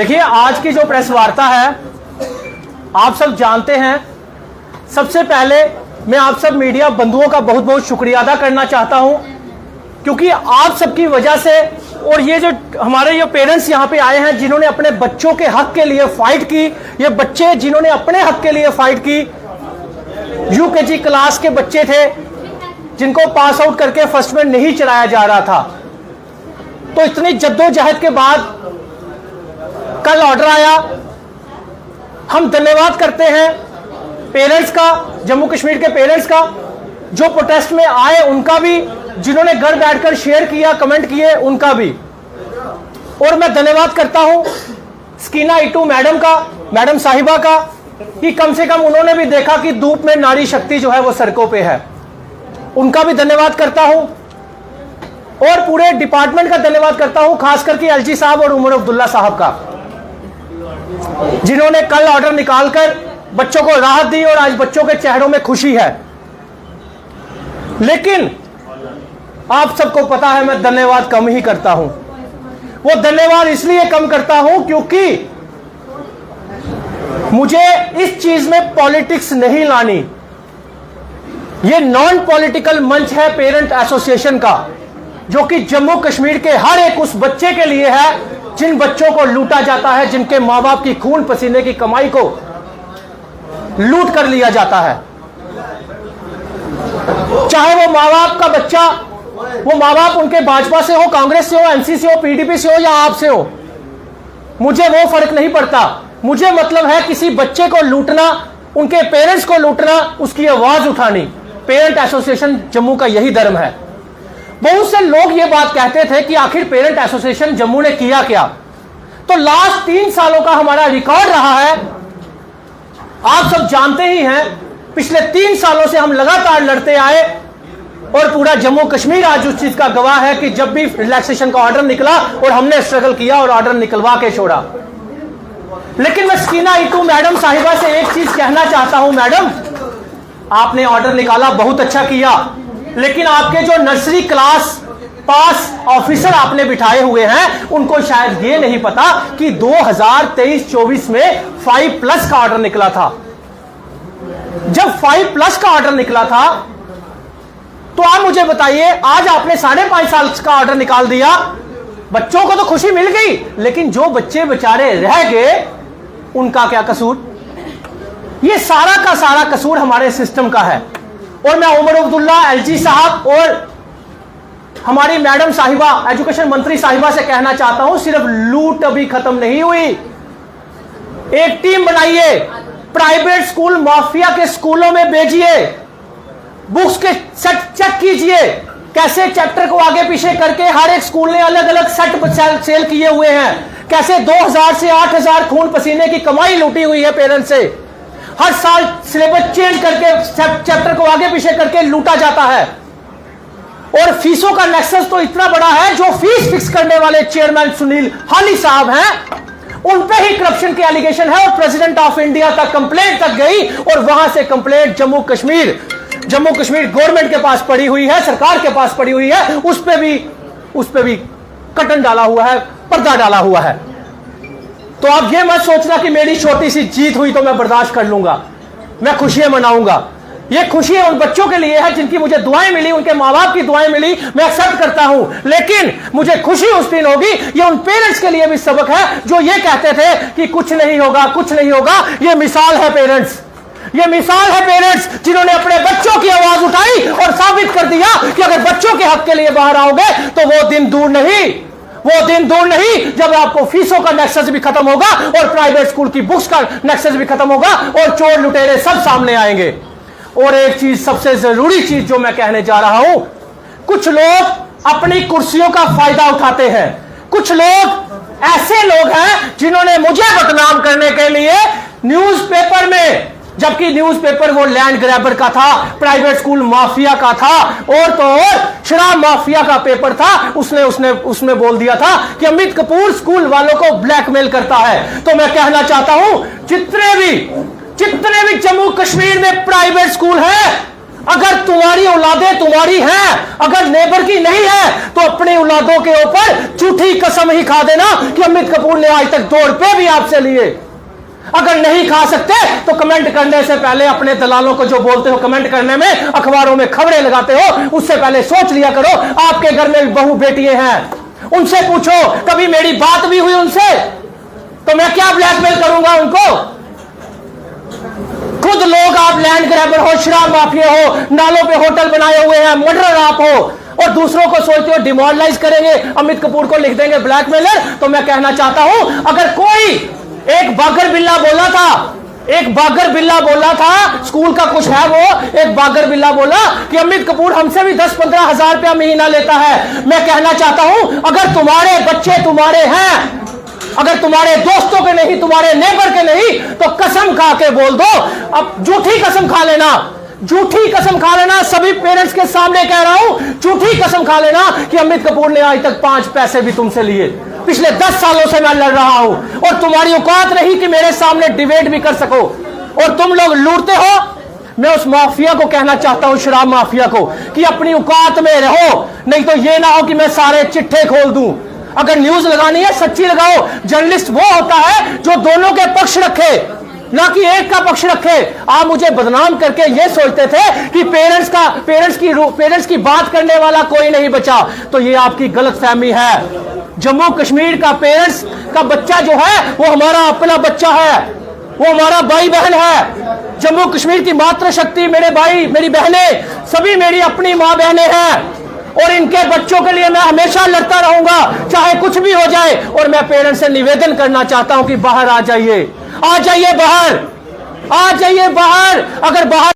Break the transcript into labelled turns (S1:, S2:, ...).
S1: देखिए, आज की जो प्रेस वार्ता है आप सब जानते हैं। सबसे पहले मैं आप सब मीडिया बंधुओं का बहुत बहुत शुक्रिया अदा करना चाहता हूं, क्योंकि आप सबकी वजह से और ये जो हमारे ये पेरेंट्स यहाँ पे आए हैं जिन्होंने अपने बच्चों के हक के लिए फाइट की, ये बच्चे जिन्होंने अपने हक के लिए फाइट की, यूकेजी क्लास के बच्चे थे जिनको पास आउट करके फर्स्ट में नहीं चलाया जा रहा था। तो इतनी जद्दोजहद के बाद कल ऑर्डर आया। हम धन्यवाद करते हैं पेरेंट्स का, जम्मू कश्मीर के पेरेंट्स का, जो प्रोटेस्ट में आए उनका भी, जिन्होंने घर बैठकर शेयर किया, कमेंट किए उनका भी। और मैं धन्यवाद करता हूं स्कीना इटू मैडम का, मैडम साहिबा का, कि कम से कम उन्होंने भी देखा कि धूप में नारी शक्ति जो है वो सड़कों पे है। उनका भी धन्यवाद करता हूं और पूरे डिपार्टमेंट का धन्यवाद करता हूं, खास करके एलजी साहब और उमर अब्दुल्ला साहब का, जिन्होंने कल ऑर्डर निकालकर बच्चों को राहत दी और आज बच्चों के चेहरों में खुशी है। लेकिन आप सबको पता है मैं धन्यवाद कम ही करता हूं। वो धन्यवाद इसलिए कम करता हूं क्योंकि मुझे इस चीज में पॉलिटिक्स नहीं लानी। ये नॉन पॉलिटिकल मंच है पेरेंट एसोसिएशन का, जो कि जम्मू कश्मीर के हर एक उस बच्चे के लिए है जिन बच्चों को लूटा जाता है, जिनके मां बाप की खून पसीने की कमाई को लूट कर लिया जाता है। चाहे वो मां बाप का बच्चा, वो मां बाप उनके भाजपा से हो, कांग्रेस से हो, एनसी से हो, पीडीपी से हो या आपसे हो, मुझे वो फर्क नहीं पड़ता। मुझे मतलब है किसी बच्चे को लूटना, उनके पेरेंट्स को लूटना, उसकी आवाज उठानी। पेरेंट एसोसिएशन जम्मू का यही धर्म है। बहुत से लोग ये बात कहते थे कि आखिर पेरेंट एसोसिएशन जम्मू ने किया क्या। तो लास्ट 3 सालों का हमारा रिकॉर्ड रहा है, आप सब जानते ही हैं। पिछले 3 सालों से हम लगातार लड़ते आए और पूरा जम्मू कश्मीर आज उस चीज का गवाह है कि जब भी रिलैक्सेशन का ऑर्डर निकला और हमने स्ट्रगल किया और ऑर्डर निकलवा के छोड़ा। लेकिन मैं स्कीना इटू मैडम साहिबा से एक चीज कहना चाहता हूं। मैडम, आपने ऑर्डर निकाला, बहुत अच्छा किया, लेकिन आपके जो नर्सरी क्लास पास ऑफिसर आपने बिठाए हुए हैं उनको शायद ये नहीं पता कि 2023-24 में 5+ का ऑर्डर निकला था। जब 5+ का ऑर्डर निकला था तो आप मुझे बताइए, आज आपने 5.5 साल का ऑर्डर निकाल दिया। बच्चों को तो खुशी मिल गई, लेकिन जो बच्चे बेचारे रह गए उनका क्या कसूर। ये सारा का सारा कसूर हमारे सिस्टम का है। और मैं उमर अब्दुल्ला, एलजी साहब और हमारी मैडम साहिबा, एजुकेशन मंत्री साहिबा से कहना चाहता हूं, सिर्फ लूट अभी खत्म नहीं हुई। एक टीम बनाइए, प्राइवेट स्कूल माफिया के स्कूलों में भेजिए, बुक्स के सेट चेक कीजिए, कैसे चैप्टर को आगे पीछे करके हर एक स्कूल ने अलग अलग सेट सेल किए हुए हैं, कैसे 2000 से 8000 खून पसीने की कमाई लूटी हुई है पेरेंट्स से। हर साल सिलेबस चेंज करके चैप्टर को आगे पीछे करके लूटा जाता है। और फीसों का नेक्सस तो इतना बड़ा है, जो फीस फिक्स करने वाले चेयरमैन सुनील हाली साहब हैं, उन पे ही करप्शन के एलिगेशन है और प्रेसिडेंट ऑफ इंडिया तक कंप्लेंट तक गई और वहां से कंप्लेंट जम्मू कश्मीर गवर्नमेंट के पास पड़ी हुई है, सरकार के पास पड़ी हुई है। उस पे भी कटन डाला हुआ है, पर्दा डाला हुआ है। तो आप ये मत सोचना कि मेरी छोटी सी जीत हुई तो मैं बर्दाश्त कर लूंगा, मैं खुशियां मनाऊंगा। ये खुशियां उन बच्चों के लिए है जिनकी मुझे दुआएं मिली, उनके मां बाप की दुआएं मिली, मैं एक्सेप्ट करता हूं। लेकिन मुझे खुशी उस दिन होगी, ये उन पेरेंट्स के लिए भी सबक है जो ये कहते थे कि कुछ नहीं होगा, कुछ नहीं होगा। ये मिसाल है पेरेंट्स, ये मिसाल है पेरेंट्स जिन्होंने अपने बच्चों की आवाज उठाई और साबित कर दिया कि अगर बच्चों के हक के लिए बाहर आओगे तो वो दिन दूर नहीं जब आपको फीसों का नेक्सस भी खत्म होगा और प्राइवेट स्कूल की बुक्स का नेक्सस भी खत्म होगा और चोर लुटेरे सब सामने आएंगे। और एक चीज, सबसे जरूरी चीज जो मैं कहने जा रहा हूं, कुछ लोग अपनी कुर्सियों का फायदा उठाते हैं। कुछ लोग ऐसे लोग हैं जिन्होंने मुझे बदनाम करने के लिए न्यूज़पेपर में, जबकि न्यूज़पेपर वो लैंड ग्रैबर का था, प्राइवेट स्कूल माफिया का था, और तो और शराब माफिया का पेपर था, उसने बोल दिया था कि अमित कपूर स्कूल वालों को ब्लैकमेल करता है। तो मैं कहना चाहता हूं, जितने भी जम्मू कश्मीर में प्राइवेट स्कूल है, अगर तुम्हारी औलादें तुम्हारी हैं, अगर नेबर की नहीं है, तो अपनी औलादों के ऊपर झूठी कसम ही खा देना कि अमित कपूर ने आज तक 2 रुपए भी आपसे लिए। अगर नहीं खा सकते तो कमेंट करने से पहले अपने दलालों को जो बोलते हो कमेंट करने में, अखबारों में खबरें लगाते हो, उससे पहले सोच लिया करो आपके घर में बहू बेटियां हैं, उनसे पूछो कभी मेरी बात भी हुई उनसे, तो मैं क्या ब्लैकमेल करूंगा उनको। खुद लोग आप लैंड ग्रैबर हो, शराब माफिया हो, नालों पे होटल बनाए हुए हैं, मर्डर आप हो, और दूसरों को सोचते हो डिमोरलाइज करेंगे, अमित कपूर को लिख देंगे ब्लैकमेलर। तो मैं कहना चाहता हूं, अगर कोई एक बागर बिल्ला बोला था, एक बागर बिल्ला बोला था, स्कूल का कुछ है वो, एक बागर बिल्ला बोला कि अमित कपूर हमसे भी 10-15 हजार रुपया महीना लेता है। मैं कहना चाहता हूं, अगर तुम्हारे बच्चे तुम्हारे हैं, अगर तुम्हारे दोस्तों के नहीं, तुम्हारे नेबर के नहीं, तो कसम खा के बोल दो। अब झूठी कसम खा लेना, झूठी कसम खा लेना, सभी पेरेंट्स के सामने कह रहा हूं, झूठी कसम खा लेना कि अमित कपूर ने आज तक 5 पैसे भी तुमसे लिए। पिछले 10 सालों से मैं लड़ रहा हूं और तुम्हारी औकात नहीं कि मेरे सामने डिबेट भी कर सको, और तुम लोग लूटते हो। मैं उस माफिया को कहना चाहता हूं, शराब माफिया को, कि अपनी औकात में रहो, नहीं तो यह ना हो कि मैं सारे चिट्ठे खोल दूं। अगर न्यूज लगानी है सच्ची लगाओ। जर्नलिस्ट वो होता है जो दोनों के पक्ष रखे, ना कि एक का पक्ष रखे। आप मुझे बदनाम करके ये सोचते थे कि पेरेंट्स की बात करने वाला कोई नहीं बचा, तो ये आपकी गलतफहमी है। जम्मू कश्मीर का पेरेंट्स का बच्चा जो है वो हमारा अपना बच्चा है, वो हमारा भाई बहन है। जम्मू कश्मीर की मातृशक्ति मेरे भाई मेरी बहनें सभी मेरी अपनी मां बहनें हैं, और इनके बच्चों के लिए मैं हमेशा लड़ता रहूंगा, चाहे कुछ भी हो जाए। और मैं पेरेंट्स से निवेदन करना चाहता हूं कि बाहर आ जाइए, आ जाइए बाहर, आ जाइए बाहर। अगर बाहर